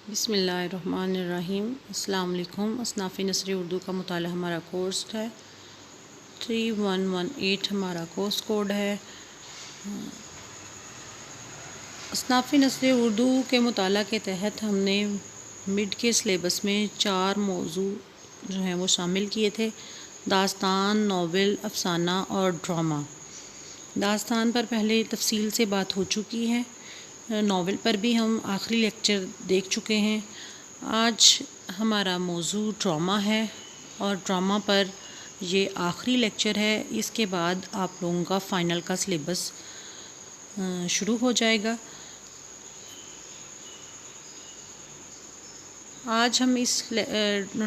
بسم اللہ الرحمن الرحیم۔ السلام علیکم۔ اصناف نثری اردو کا مطالعہ ہمارا کورس ہے 3118 ہمارا کورس کوڈ ہے۔ اصناف نثری اردو کے مطالعہ کے تحت ہم نے مڈ کے سلیبس میں 4 موضوع جو ہیں وہ شامل کیے تھے: داستان، ناول، افسانہ اور ڈرامہ۔ داستان پر پہلے تفصیل سے بات ہو چکی ہے، ناول پر بھی ہم آخری لیکچر دیکھ چکے ہیں۔ آج ہمارا موضوع ڈرامہ ہے اور ڈرامہ پر یہ آخری لیکچر ہے۔ اس کے بعد آپ لوگوں کا فائنل کا سلیبس شروع ہو جائے گا۔ آج ہم اس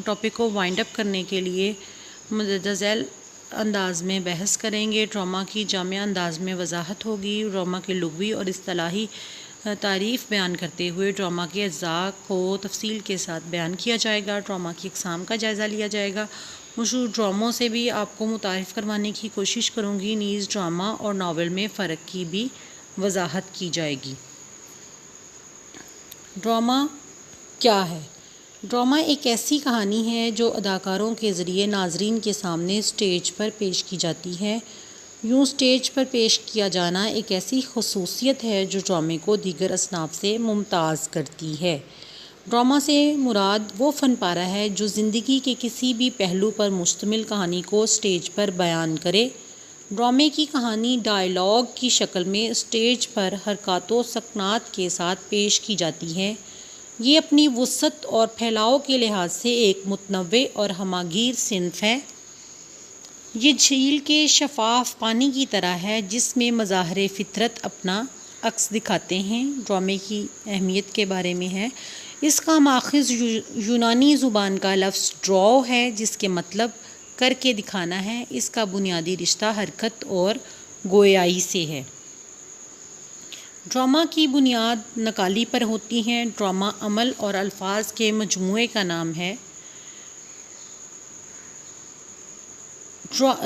ٹاپک کو وائنڈ اپ کرنے کے لیے مندرجہ ذیل انداز میں بحث کریں گے۔ ڈرامہ کی جامع انداز میں وضاحت ہوگی۔ ڈرامہ کے لغوی اور اصطلاحی تعریف بیان کرتے ہوئے ڈرامہ کے اجزاء کو تفصیل کے ساتھ بیان کیا جائے گا۔ ڈرامہ کی اقسام کا جائزہ لیا جائے گا۔ مشہور ڈراموں سے بھی آپ کو متعارف کروانے کی کوشش کروں گی، نیز ڈرامہ اور ناول میں فرق کی بھی وضاحت کی جائے گی۔ ڈرامہ کیا ہے؟ ڈرامہ ایک ایسی کہانی ہے جو اداکاروں کے ذریعے ناظرین کے سامنے اسٹیج پر پیش کی جاتی ہے۔ یوں اسٹیج پر پیش کیا جانا ایک ایسی خصوصیت ہے جو ڈرامے کو دیگر اصناف سے ممتاز کرتی ہے۔ ڈرامہ سے مراد وہ فن پارہ ہے جو زندگی کے کسی بھی پہلو پر مشتمل کہانی کو اسٹیج پر بیان کرے۔ ڈرامے کی کہانی ڈائیلاگ کی شکل میں اسٹیج پر حرکات و سکنات کے ساتھ پیش کی جاتی ہے۔ یہ اپنی وسعت اور پھیلاؤ کے لحاظ سے ایک متنوع اور ہمہ گیر صنف ہے۔ یہ جھیل کے شفاف پانی کی طرح ہے جس میں مظاہر فطرت اپنا عکس دکھاتے ہیں۔ ڈرامے کی اہمیت کے بارے میں ہے، اس کا ماخذ یونانی زبان کا لفظ ڈراؤ ہے جس کے مطلب کر کے دکھانا ہے۔ اس کا بنیادی رشتہ حرکت اور گویائی سے ہے۔ ڈرامہ کی بنیاد نقالی پر ہوتی ہے۔ ڈرامہ عمل اور الفاظ کے مجموعے کا نام ہے۔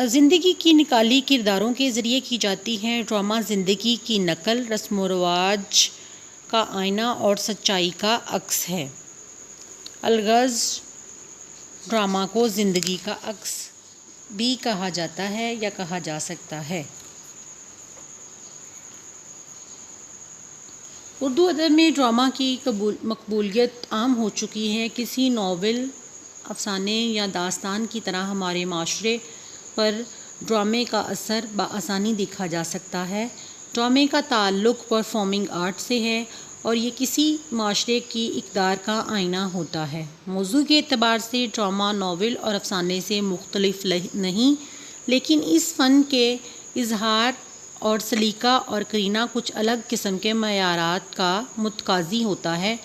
زندگی کی نقالی کرداروں کے ذریعے کی جاتی ہے۔ ڈرامہ زندگی کی نقل، رسم و رواج کا آئینہ اور سچائی کا عکس ہے۔ الغرض ڈرامہ کو زندگی کا عکس بھی کہا جاتا ہے یا کہا جا سکتا ہے۔ اردو ادب میں ڈرامہ کی مقبولیت عام ہو چکی ہے۔ کسی ناول، افسانے یا داستان کی طرح ہمارے معاشرے پر ڈرامے کا اثر بآسانی دیکھا جا سکتا ہے۔ ڈرامے کا تعلق پرفارمنگ آرٹ سے ہے اور یہ کسی معاشرے کی اقدار کا آئینہ ہوتا ہے۔ موضوع کے اعتبار سے ڈرامہ ناول اور افسانے سے مختلف نہیں، لیکن اس فن کے اظہار اور سلیقہ اور قرینہ کچھ الگ قسم کے معیارات کا متقاضی ہوتا ہے۔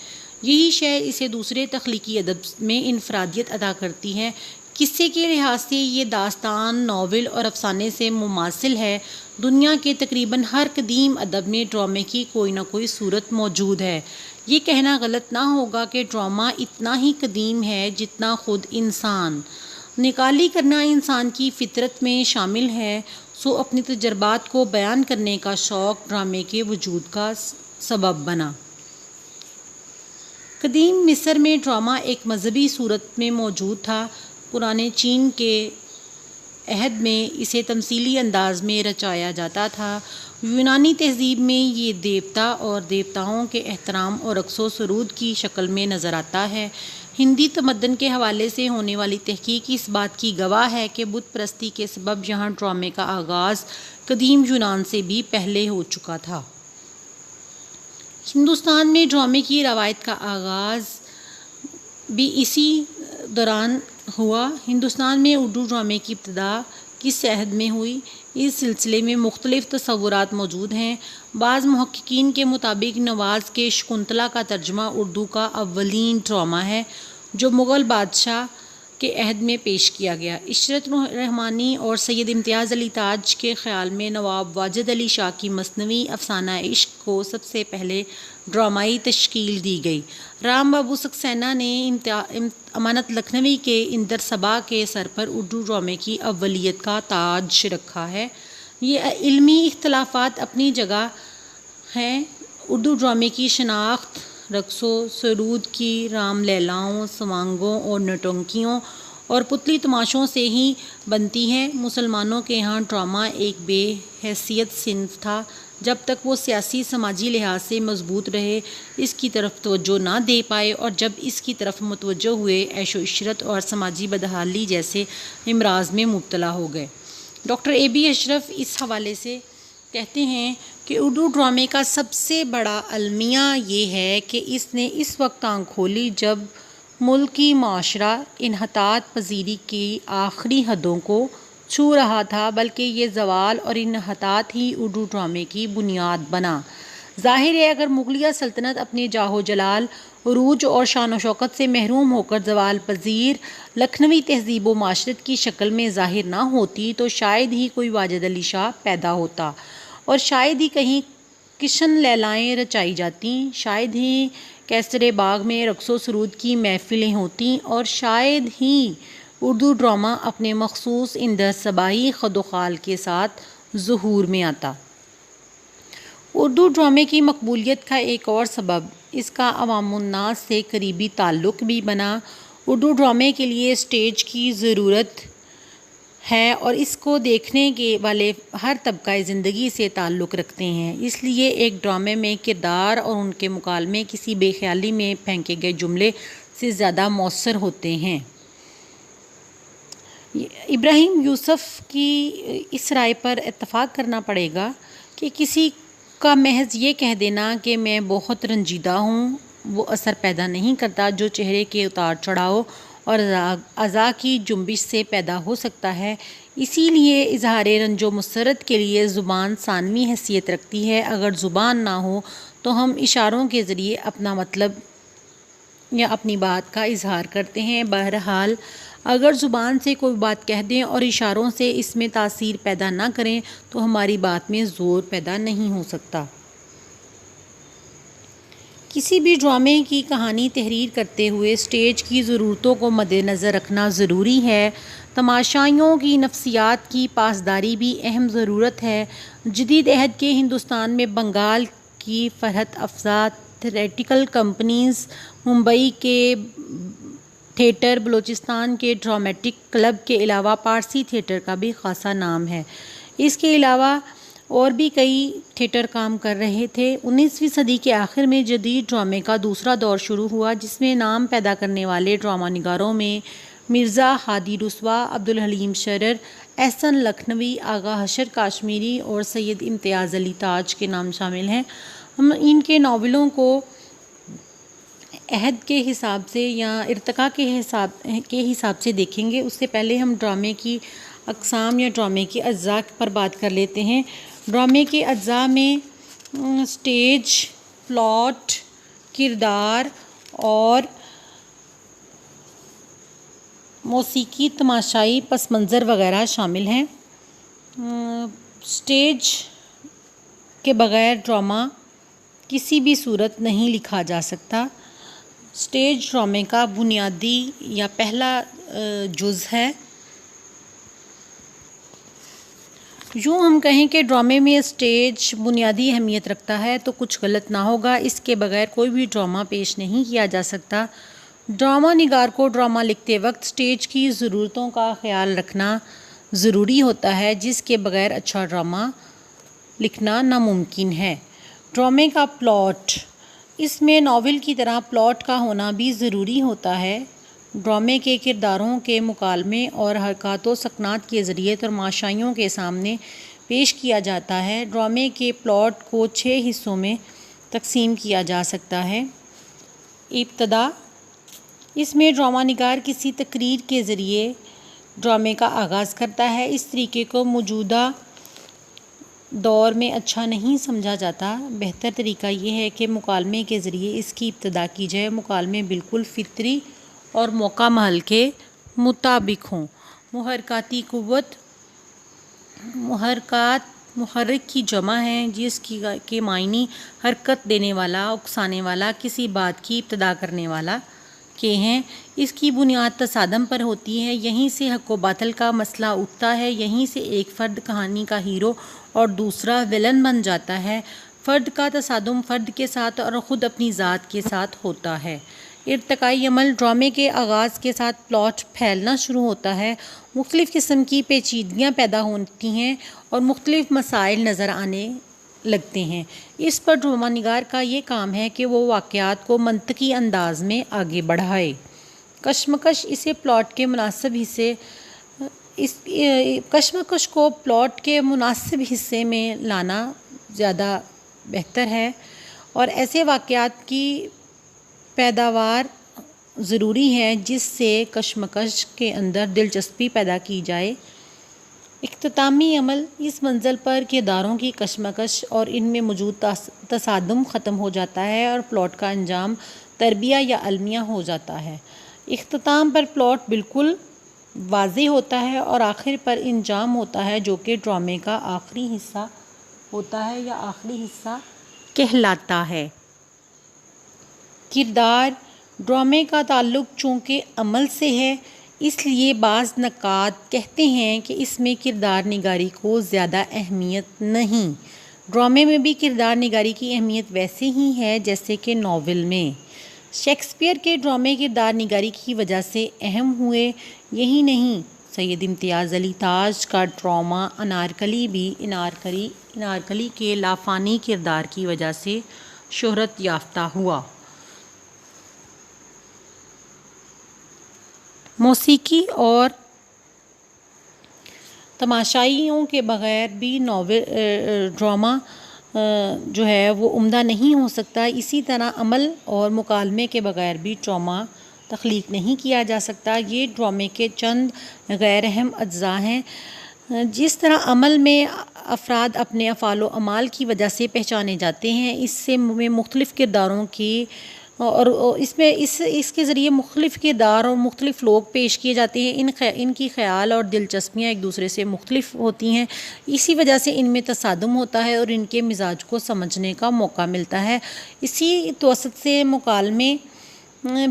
یہی شے اسے دوسرے تخلیقی ادب میں انفرادیت عطا کرتی ہے۔ قصے کے لحاظ سے یہ داستان ناول اور افسانے سے مماثل ہے۔ دنیا کے تقریباً ہر قدیم ادب میں ڈرامے کی کوئی نہ کوئی صورت موجود ہے۔ یہ کہنا غلط نہ ہوگا کہ ڈرامہ اتنا ہی قدیم ہے جتنا خود انسان۔ نقالی کرنا انسان کی فطرت میں شامل ہے، سو اپنے تجربات کو بیان کرنے کا شوق ڈرامے کے وجود کا سبب بنا۔ قدیم مصر میں ڈرامہ ایک مذہبی صورت میں موجود تھا۔ پرانے چین کے عہد میں اسے تمثیلی انداز میں رچایا جاتا تھا۔ یونانی تہذیب میں یہ دیوتا اور دیوتاؤں کے احترام اور رقص و سرود کی شکل میں نظر آتا ہے۔ ہندی تمدن کے حوالے سے ہونے والی تحقیق اس بات کی گواہ ہے کہ بت پرستی کے سبب یہاں ڈرامے کا آغاز قدیم یونان سے بھی پہلے ہو چکا تھا۔ ہندوستان میں ڈرامے کی روایت کا آغاز بھی اسی دوران ہوا۔ ہندوستان میں اردو ڈرامے کی ابتدا کس عہد میں ہوئی، اس سلسلے میں مختلف تصورات موجود ہیں۔ بعض محققین کے مطابق نواز کے شکنتلا کا ترجمہ اردو کا اولین ڈرامہ ہے جو مغل بادشاہ کے عہد میں پیش کیا گیا۔ عشرت رحمانی اور سید امتیاز علی تاج کے خیال میں نواب واجد علی شاہ کی مثنوی افسانہ عشق کو سب سے پہلے ڈرامائی تشکیل دی گئی۔ رام بابو سکسینہ نے امانت لکھنوی کے اندر صبا کے سر پر اردو ڈرامے کی اولیت کا تاج رکھا ہے۔ یہ علمی اختلافات اپنی جگہ ہیں۔ اردو ڈرامے کی شناخت رقص و سرود کی رام لیلاؤں، سوانگوں اور نوٹنکیوں اور پتلی تماشوں سے ہی بنتی ہے۔ مسلمانوں کے یہاں ڈرامہ ایک بے حیثیت صنف تھا۔ جب تک وہ سیاسی سماجی لحاظ سے مضبوط رہے، اس کی طرف توجہ نہ دے پائے، اور جب اس کی طرف متوجہ ہوئے، عیش و عشرت اور سماجی بدحالی جیسے امراض میں مبتلا ہو گئے۔ ڈاکٹر اے بی اشرف اس حوالے سے کہتے ہیں کہ اردو ڈرامے کا سب سے بڑا المیہ یہ ہے کہ اس نے اس وقت آنکھ کھولی جب ملکی معاشرہ انحطاط پذیری کی آخری حدوں کو چھو رہا تھا، بلکہ یہ زوال اور انحطاط ہی اردو ڈرامے کی بنیاد بنا۔ ظاہر ہے اگر مغلیہ سلطنت اپنے جاہ و جلال، عروج اور شان و شوکت سے محروم ہو کر زوال پذیر لکھنوی تہذیب و معاشرت کی شکل میں ظاہر نہ ہوتی تو شاید ہی کوئی واجد علی شاہ پیدا ہوتا، اور شاید ہی کہیں کشن لیلائیں رچائی جاتیں، شاید ہی کیسر باغ میں رقص و سرود کی محفلیں ہوتیں، اور شاید ہی اردو ڈرامہ اپنے مخصوص اندر صباحی خد و خال کے ساتھ ظہور میں آتا۔ اردو ڈرامے کی مقبولیت کا ایک اور سبب اس کا عوام الناس سے قریبی تعلق بھی بنا۔ اردو ڈرامے کے لیے اسٹیج کی ضرورت ہے اور اس کو دیکھنے کے والے ہر طبقہ زندگی سے تعلق رکھتے ہیں، اس لیے ایک ڈرامے میں کردار اور ان کے مکالمے کسی بے خیالی میں پھینکے گئے جملے سے زیادہ مؤثر ہوتے ہیں۔ ابراہیم یوسف کی اس رائے پر اتفاق کرنا پڑے گا کہ کسی کا محض یہ کہہ دینا کہ میں بہت رنجیدہ ہوں وہ اثر پیدا نہیں کرتا جو چہرے کے اتار چڑھاؤ اور اعضاء کی جنبش سے پیدا ہو سکتا ہے۔ اسی لیے اظہار رنج و مسرت کے لیے زبان ثانوی حیثیت رکھتی ہے۔ اگر زبان نہ ہو تو ہم اشاروں کے ذریعے اپنا مطلب یا اپنی بات کا اظہار کرتے ہیں۔ بہرحال اگر زبان سے کوئی بات کہہ دیں اور اشاروں سے اس میں تاثیر پیدا نہ کریں تو ہماری بات میں زور پیدا نہیں ہو سکتا۔ کسی بھی ڈرامے کی کہانی تحریر کرتے ہوئے اسٹیج کی ضرورتوں کو مد نظر رکھنا ضروری ہے۔ تماشائیوں کی نفسیات کی پاسداری بھی اہم ضرورت ہے۔ جدید عہد کے ہندوستان میں بنگال کی فرحت افزا تھیٹریکل کمپنیز، ممبئی کے تھیٹر، بلوچستان کے ڈرامیٹک کلب کے علاوہ پارسی تھیٹر کا بھی خاصا نام ہے۔ اس کے علاوہ اور بھی کئی تھیٹر کام کر رہے تھے۔ 19ویں صدی کے آخر میں جدید ڈرامے کا دوسرا دور شروع ہوا جس میں نام پیدا کرنے والے ڈرامہ نگاروں میں مرزا ہادی رسوا، عبدالحلیم شرر، احسن لکھنوی، آغا حشر کاشمیری اور سید امتیاز علی تاج کے نام شامل ہیں۔ ہم ان کے ناولوں کو عہد کے حساب سے یا ارتقاء کے حساب سے دیکھیں گے۔ اس سے پہلے ہم ڈرامے کی اقسام یا ڈرامے کی اجزاء پر بات کر لیتے ہیں۔ ڈرامے کے اجزاء میں اسٹیج، پلاٹ، کردار اور موسیقی، تماشائی پس منظر وغیرہ شامل ہیں۔ اسٹیج کے بغیر ڈرامہ کسی بھی صورت نہیں لکھا جا سکتا۔ اسٹیج ڈرامے کا بنیادی یا پہلا جز ہے۔ یوں ہم کہیں کہ ڈرامے میں اسٹیج بنیادی اہمیت رکھتا ہے تو کچھ غلط نہ ہوگا۔ اس کے بغیر کوئی بھی ڈرامہ پیش نہیں کیا جا سکتا۔ ڈرامہ نگار کو ڈرامہ لکھتے وقت اسٹیج کی ضرورتوں کا خیال رکھنا ضروری ہوتا ہے، جس کے بغیر اچھا ڈرامہ لکھنا ناممکن ہے۔ ڈرامے کا پلاٹ، اس میں ناول کی طرح پلاٹ کا ہونا بھی ضروری ہوتا ہے۔ ڈرامے کے کرداروں کے مکالمے اور حرکات و سکنات کے ذریعے تماشائیوں کے سامنے پیش کیا جاتا ہے۔ ڈرامے کے پلاٹ کو 6 حصوں میں تقسیم کیا جا سکتا ہے۔ ابتدا، اس میں ڈرامہ نگار کسی تقریر کے ذریعے ڈرامے کا آغاز کرتا ہے۔ اس طریقے کو موجودہ دور میں اچھا نہیں سمجھا جاتا۔ بہتر طریقہ یہ ہے کہ مکالمے کے ذریعے اس کی ابتدا کی جائے۔ مکالمے بالکل فطری اور موقع محل کے مطابق ہوں۔ محرکاتی قوت، محرک کی جمع ہے جس کے معنی حرکت دینے والا، اکسانے والا، کسی بات کی ابتدا کرنے والا کے ہیں۔ اس کی بنیاد تصادم پر ہوتی ہے۔ یہیں سے حق و باطل کا مسئلہ اٹھتا ہے۔ یہیں سے ایک فرد کہانی کا ہیرو اور دوسرا ویلن بن جاتا ہے۔ فرد کا تصادم فرد کے ساتھ اور خود اپنی ذات کے ساتھ ہوتا ہے۔ ارتقائی عمل ڈرامے کے آغاز کے ساتھ پلاٹ پھیلنا شروع ہوتا ہے، مختلف قسم کی پیچیدگیاں پیدا ہوتی ہیں اور مختلف مسائل نظر آنے لگتے ہیں۔ اس پر ڈرامہ نگار کا یہ کام ہے کہ وہ واقعات کو منطقی انداز میں آگے بڑھائے۔ کشمکش کو پلاٹ کے مناسب حصے میں لانا زیادہ بہتر ہے اور ایسے واقعات کی پیداوار ضروری ہے جس سے کشمکش کے اندر دلچسپی پیدا کی جائے۔ اختتامی عمل اس منزل پر کرداروں کی کشمکش اور ان میں موجود تصادم ختم ہو جاتا ہے اور پلاٹ کا انجام تربیہ یا المیہ ہو جاتا ہے۔ اختتام پر پلاٹ بالکل واضح ہوتا ہے اور آخر پر انجام ہوتا ہے جو کہ ڈرامے کا آخری حصہ ہوتا ہے یا آخری حصہ کہلاتا ہے۔ کردار ڈرامے کا تعلق چونکہ عمل سے ہے، اس لیے بعض نقاد کہتے ہیں کہ اس میں کردار نگاری کو زیادہ اہمیت نہیں۔ ڈرامے میں بھی کردار نگاری کی اہمیت ویسے ہی ہے جیسے کہ ناول میں۔ شیکسپیئر کے ڈرامے کردار نگاری کی وجہ سے اہم ہوئے، یہی نہیں سید امتیاز علی تاج کا ڈرامہ انارکلی بھی انارکلی کے لافانی کردار کی وجہ سے شہرت یافتہ ہوا۔ موسیقی اور تماشائیوں کے بغیر بھی ڈرامہ جو ہے وہ عمدہ نہیں ہو سکتا۔ اسی طرح عمل اور مکالمے کے بغیر بھی ڈرامہ تخلیق نہیں کیا جا سکتا۔ یہ ڈرامے کے چند غیر اہم اجزاء ہیں۔ جس طرح عمل میں افراد اپنے افعال و اعمال کی وجہ سے پہچانے جاتے ہیں، اس میں مختلف کرداروں کی اور اس کے ذریعے مختلف کردار اور مختلف لوگ پیش کیے جاتے ہیں، ان کی خیال اور دلچسپیاں ایک دوسرے سے مختلف ہوتی ہیں، اسی وجہ سے ان میں تصادم ہوتا ہے اور ان کے مزاج کو سمجھنے کا موقع ملتا ہے۔ اسی توسط سے مکالمے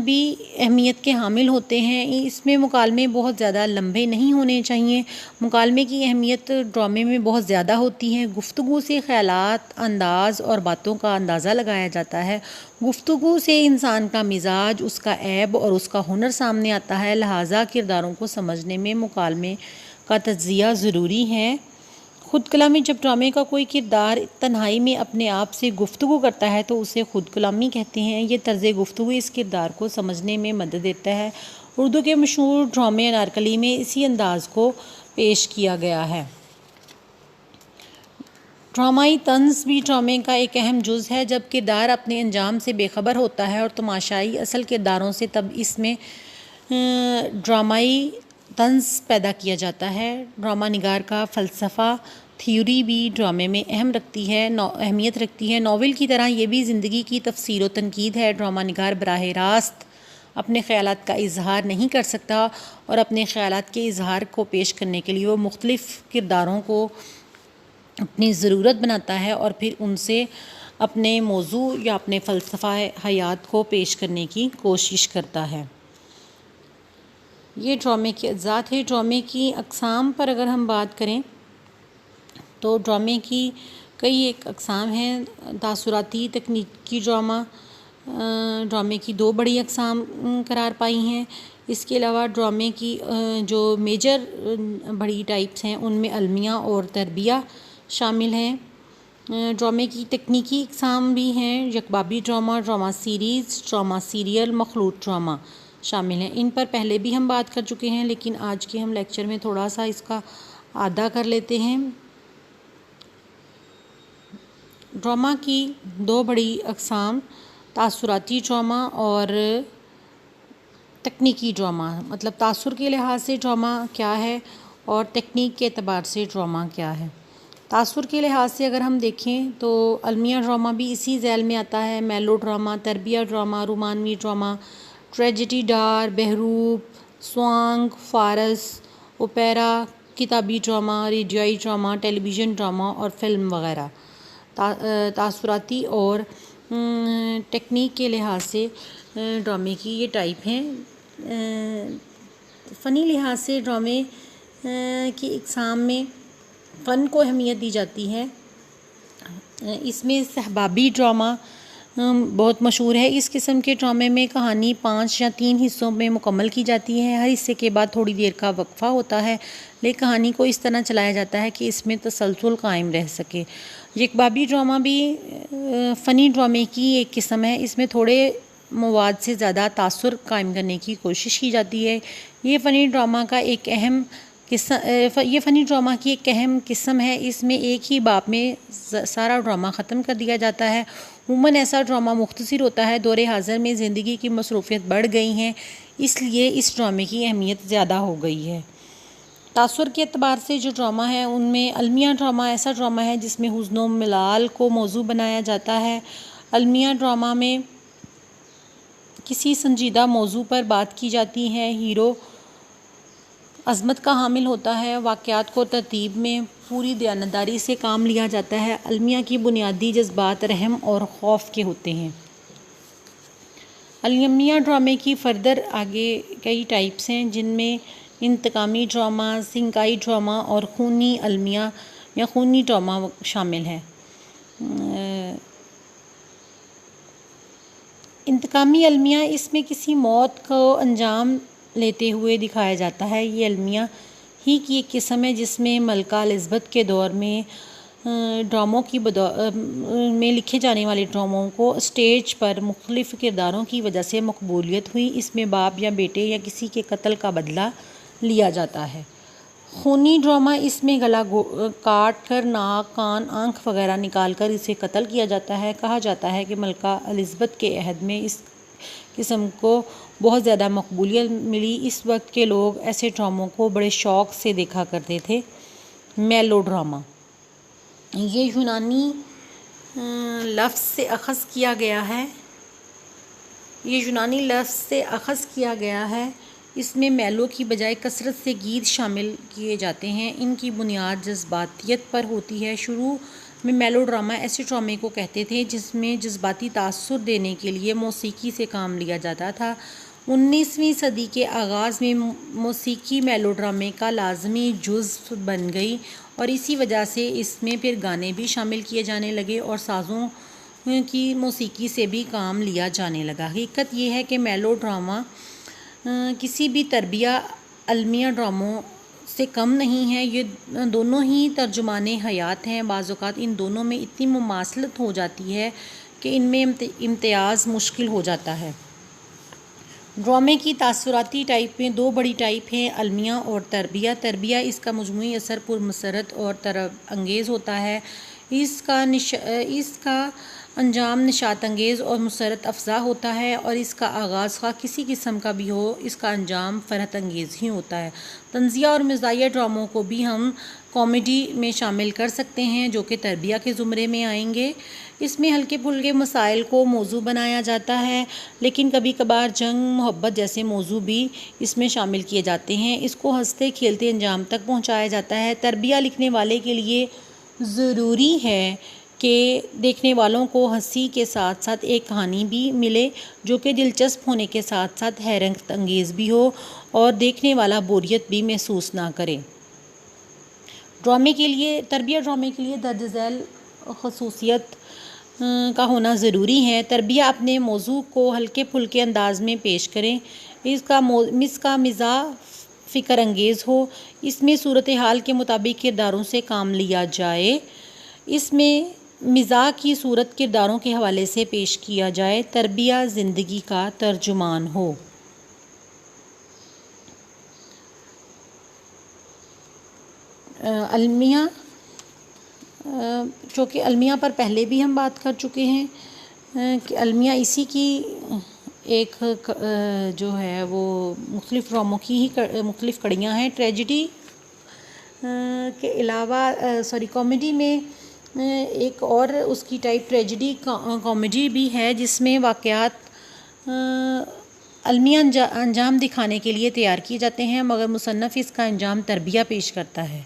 بھی اہمیت کے حامل ہوتے ہیں۔ اس میں مکالمے بہت زیادہ لمبے نہیں ہونے چاہیے۔ مکالمے کی اہمیت ڈرامے میں بہت زیادہ ہوتی ہے۔ گفتگو سے خیالات، انداز اور باتوں کا اندازہ لگایا جاتا ہے۔ گفتگو سے انسان کا مزاج، اس کا عیب اور اس کا ہنر سامنے آتا ہے، لہٰذا کرداروں کو سمجھنے میں مکالمے کا تجزیہ ضروری ہے۔ خود کلامی جب ڈرامے کا کوئی کردار تنہائی میں اپنے آپ سے گفتگو کرتا ہے تو اسے خود کلامی کہتے ہیں۔ یہ طرز گفتگو اس کردار کو سمجھنے میں مدد دیتا ہے۔ اردو کے مشہور ڈرامے انارکلی میں اسی انداز کو پیش کیا گیا ہے۔ ڈرامائی طنز بھی ڈرامے کا ایک اہم جز ہے۔ جب کردار اپنے انجام سے بے خبر ہوتا ہے اور تماشائی اصل کرداروں سے، تب اس میں ڈرامائی طنز پیدا کیا جاتا ہے۔ ڈرامہ نگار کا فلسفہ، تھیوری بھی ڈرامے میں اہمیت رکھتی ہے۔ ناول کی طرح یہ بھی زندگی کی تفسیر و تنقید ہے۔ ڈرامہ نگار براہ راست اپنے خیالات کا اظہار نہیں کر سکتا اور اپنے خیالات کے اظہار کو پیش کرنے کے لیے وہ مختلف کرداروں کو اپنی ضرورت بناتا ہے اور پھر ان سے اپنے موضوع یا اپنے فلسفہ حیات کو پیش کرنے کی کوشش کرتا ہے۔ یہ ڈرامے کے اجزاء تھے۔ ڈرامے کی اقسام پر اگر ہم بات کریں تو ڈرامے کی کئی ایک اقسام ہیں۔ تاثراتی تکنیکی ڈرامے کی دو بڑی اقسام قرار پائی ہیں۔ اس کے علاوہ ڈرامے کی جو میجر بڑی ٹائپس ہیں ان میں المیہ اور تربیہ شامل ہیں۔ ڈرامے کی تکنیکی اقسام بھی ہیں۔ یکبابی drama, drama series, drama serial, مخلوط ڈرامہ شامل ہیں۔ ان پر پہلے بھی ہم بات کر چکے ہیں، لیکن آج کے ہم لیکچر میں تھوڑا سا اس کا اعادہ کر لیتے ہیں۔ ڈرامہ کی دو بڑی اقسام تاثراتی ڈرامہ اور تکنیکی ڈرامہ، مطلب تاثر کے لحاظ سے ڈرامہ کیا ہے اور تکنیک کے اعتبار سے ڈرامہ کیا ہے۔ تاثر کے لحاظ سے اگر ہم دیکھیں تو المیہ ڈرامہ بھی اسی ذیل میں آتا ہے۔ میلو ڈرامہ، تربیہ ڈرامہ، رومانوی ڈرامہ، ٹریجڈی ڈار، بہروپ، سوانگ، فارس، اوپیرا، کتابی ڈرامہ، ریڈیوئی ڈرامہ، ٹیلی ویژن ڈرامہ اور فلم وغیرہ۔ تاثراتی اور ٹیکنیک کے لحاظ سے ڈرامے کی یہ ٹائپ ہیں۔ فنی لحاظ سے ڈرامے کی اقسام میں فن کو اہمیت دی جاتی ہے۔ اس میں صحبابی ڈرامہ بہت مشہور ہے۔ اس قسم کے ڈرامے میں کہانی 5 یا 3 حصوں میں مکمل کی جاتی ہے۔ ہر حصے کے بعد تھوڑی دیر کا وقفہ ہوتا ہے، لیکن کہانی کو اس طرح چلایا جاتا ہے کہ اس میں تسلسل قائم رہ سکے۔ یکبابی ڈرامہ بھی فنی ڈرامے کی ایک قسم ہے۔ اس میں تھوڑے مواد سے زیادہ تاثر قائم کرنے کی کوشش کی جاتی ہے۔ یہ فنی ڈرامہ کی ایک اہم قسم ہے۔ اس میں ایک ہی باب میں سارا ڈرامہ ختم کر دیا جاتا ہے۔ عموماً ایسا ڈرامہ مختصر ہوتا ہے۔ دور حاضر میں زندگی کی مصروفیت بڑھ گئی ہیں، اس لیے اس ڈرامے کی اہمیت زیادہ ہو گئی ہے۔ تاثر کے اعتبار سے جو ڈرامہ ہے ان میں المیہ ڈرامہ ایسا ڈرامہ ہے جس میں حزن و ملال کو موضوع بنایا جاتا ہے۔ المیہ ڈرامہ میں کسی سنجیدہ موضوع پر بات کی جاتی ہے، ہیرو عظمت کا حامل ہوتا ہے، واقعات کو ترتیب میں پوری دیانتداری سے کام لیا جاتا ہے۔ المیہ کی بنیادی جذبات رحم اور خوف کے ہوتے ہیں۔ المیہ ڈرامے کی فردر آگے کئی ٹائپس ہیں، جن میں انتقامی ڈرامہ، سنکائی ڈرامہ اور خونی المیہ یا خونی ڈرامہ شامل ہے۔ انتقامی المیہ اس میں کسی موت کو انجام لیتے ہوئے دکھایا جاتا ہے۔ یہ المیہ ہی کی ایک قسم ہے جس میں ملکہ الزبتھ کے دور میں ڈراموں میں لکھے جانے والے ڈراموں کو اسٹیج پر مختلف کرداروں کی وجہ سے مقبولیت ہوئی۔ اس میں باپ یا بیٹے یا کسی کے قتل کا بدلہ لیا جاتا ہے۔ خونی ڈرامہ اس میں گلا کاٹ کر ناک، کان، آنکھ وغیرہ نکال کر اسے قتل کیا جاتا ہے۔ کہا جاتا ہے کہ ملکہ الزبتھ کے عہد میں اس قسم کو بہت زیادہ مقبولیت ملی۔ اس وقت کے لوگ ایسے ڈراموں کو بڑے شوق سے دیکھا کرتے تھے۔ میلو ڈرامہ یہ یونانی لفظ سے اخذ کیا گیا ہے۔ اس میں میلو کی بجائے کثرت سے گیت شامل کیے جاتے ہیں۔ ان کی بنیاد جذباتیت پر ہوتی ہے۔ شروع میں میلو ڈرامہ ایسے ڈرامے کو کہتے تھے جس میں جذباتی تاثر دینے کے لیے موسیقی سے کام لیا جاتا تھا۔ 19ویں صدی کے آغاز میں موسیقی میلو ڈرامے کا لازمی جزو بن گئی اور اسی وجہ سے اس میں پھر گانے بھی شامل کیے جانے لگے اور سازوں کی موسیقی سے بھی کام لیا جانے لگا۔ حقیقت یہ ہے کہ میلو ڈرامہ کسی بھی تربیہ المیہ ڈراموں سے کم نہیں ہے۔ یہ دونوں ہی ترجمان حیات ہیں۔ بعض اوقات ان دونوں میں اتنی مماثلت ہو جاتی ہے کہ ان میں امتیاز مشکل ہو جاتا ہے۔ ڈرامے کی تاثراتی ٹائپ میں 2 بڑی ٹائپ ہیں، المیہ اور تربیہ۔ تربیہ اس کا مجموعی اثر پرمسرت اور طرب انگیز ہوتا ہے۔ اس کا انجام نشاط انگیز اور مسرت افزا ہوتا ہے اور اس کا آغاز خواہ کسی قسم کا بھی ہو، اس کا انجام فرحت انگیز ہی ہوتا ہے۔ طنزیہ اور مزاحیہ ڈراموں کو بھی ہم کامیڈی میں شامل کر سکتے ہیں جو کہ تربیہ کے زمرے میں آئیں گے۔ اس میں ہلکے پھلکے مسائل کو موضوع بنایا جاتا ہے، لیکن کبھی کبھار جنگ، محبت جیسے موضوع بھی اس میں شامل کیے جاتے ہیں۔ اس کو ہنستے کھیلتے انجام تک پہنچایا جاتا ہے۔ تربیہ لکھنے والے کے لیے ضروری ہے کہ دیکھنے والوں کو ہنسی کے ساتھ ساتھ ایک کہانی بھی ملے جو کہ دلچسپ ہونے کے ساتھ ساتھ حیرت انگیز بھی ہو اور دیکھنے والا بوریت بھی محسوس نہ کرے۔ تربیہ ڈرامے کے لیے درج ذیل خصوصیت کا ہونا ضروری ہے۔ تربیہ اپنے موضوع کو ہلکے پھلکے انداز میں پیش کریں۔ اس کا مزاح فکر انگیز ہو۔ اس میں صورتحال کے مطابق کرداروں سے کام لیا جائے۔ اس میں مزاح کی صورت کرداروں کے حوالے سے پیش کیا جائے۔ تربیہ زندگی کا ترجمان ہو۔ المیہ چونکہ المیہ پر پہلے بھی ہم بات کر چکے ہیں کہ المیہ اسی کی ایک جو ہے وہ مختلف ڈراموں کی ہی مختلف کڑیاں ہیں۔ ٹریجڈی کے علاوہ کامیڈی میں ایک اور اس کی ٹائپ ٹریجڈی کامیڈی بھی ہے جس میں واقعات المیہ انجام دکھانے کے لیے تیار کیے جاتے ہیں مگر مصنف اس کا انجام تربیہ پیش کرتا ہے۔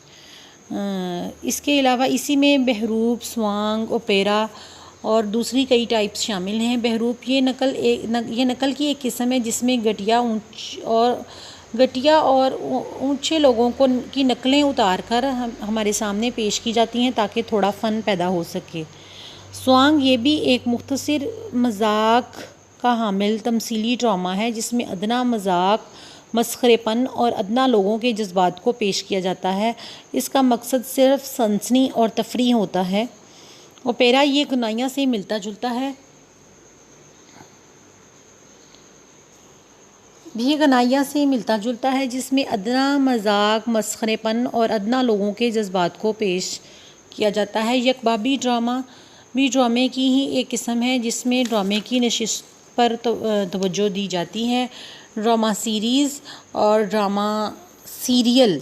اس کے علاوہ اسی میں بحروب، سوانگ، اوپیرا اور دوسری کئی ٹائپس شامل ہیں۔ بحروب یہ نقل کی ایک قسم ہے جس میں گھٹیا، اونچ اور گھٹیا اور اونچے لوگوں کی نقلیں اتار کر ہمارے سامنے پیش کی جاتی ہیں تاکہ تھوڑا فن پیدا ہو سکے۔ سوانگ یہ بھی ایک مختصر مذاق کا حامل تمثیلی ڈرامہ ہے جس میں ادنا مذاق، مسخرے پن اور ادنا لوگوں کے جذبات کو پیش کیا جاتا ہے۔ اس کا مقصد صرف سنسنی اور تفریح ہوتا ہے۔ اوپیرا یہ گنایا سے ملتا جلتا ہے۔ یہ گنایا سے ملتا جلتا ہے جس میں ادنا مذاق، مسخرے پن اور ادنا لوگوں کے جذبات کو پیش کیا جاتا ہے۔ یک بابی ڈرامہ بھی ڈرامے کی ہی ایک قسم ہے جس میں ڈرامے کی نشست پر توجہ دی جاتی ہے۔ ڈرامہ سیریز اور ڈرامہ سیریل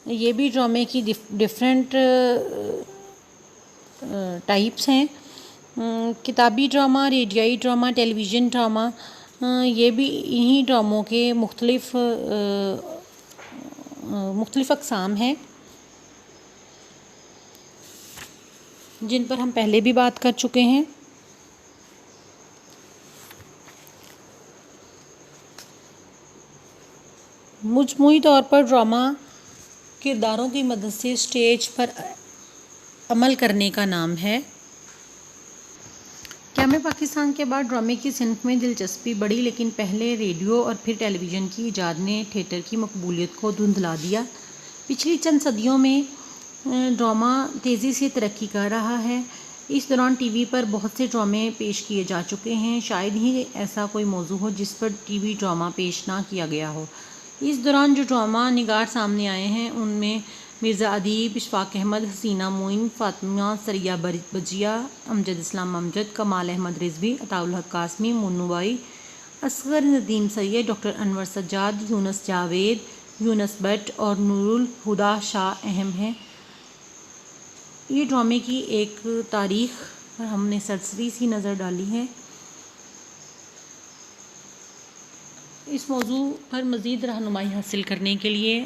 یہ بھی ڈرامے کی ڈفرینٹ ٹائپس ہیں۔ کتابی ڈرامہ، ریڈیائی ڈرامہ، ٹیلی ویژن ڈرامہ یہ بھی انہی ڈراموں کے مختلف اقسام ہیں جن پر ہم پہلے بھی بات کر چکے ہیں۔ مجموعی طور پر ڈرامہ کرداروں کی مدد سے اسٹیج پر عمل کرنے کا نام ہے۔ قیام پاکستان کے بعد ڈرامے کی صنف میں دلچسپی بڑھی، لیکن پہلے ریڈیو اور پھر ٹیلی ویژن کی ایجاد نے تھیٹر کی مقبولیت کو دھندلا دیا۔ پچھلی چند صدیوں میں ڈرامہ تیزی سے ترقی کر رہا ہے۔ اس دوران ٹی وی پر بہت سے ڈرامے پیش کیے جا چکے ہیں۔ شاید ہی ایسا کوئی موضوع ہو جس پر ٹی وی ڈرامہ پیش نہ کیا گیا ہو۔ اس دوران جو ڈرامہ نگار سامنے آئے ہیں ان میں مرزا ادیب، اشفاق احمد، حسینہ معین، فاطمہ سریہ بجیا، امجد اسلام امجد، کمال احمد رضوی، عطاء الحق Qasmi, mono by, Asghar Nadeem Syed, doctor Anwar Sajjad, Yunus Javed, Yunus but اور نور الہدیٰ شاہ اہم ہیں۔ یہ ڈرامے کی ایک تاریخ پر ہم نے سرسری سی نظر ڈالی ہے۔ اس موضوع پر مزید رہنمائی حاصل کرنے کے لیے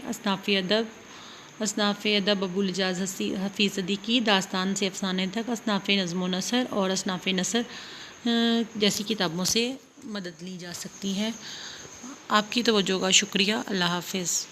اصناف ادب ابو الجاز حفیظ صدیقی، داستان سے افسانے تک، اصناف نظم و نثر اور اصناف نثر جیسی کتابوں سے مدد لی جا سکتی ہے۔ آپ کی توجہ کا شکریہ۔ اللہ حافظ۔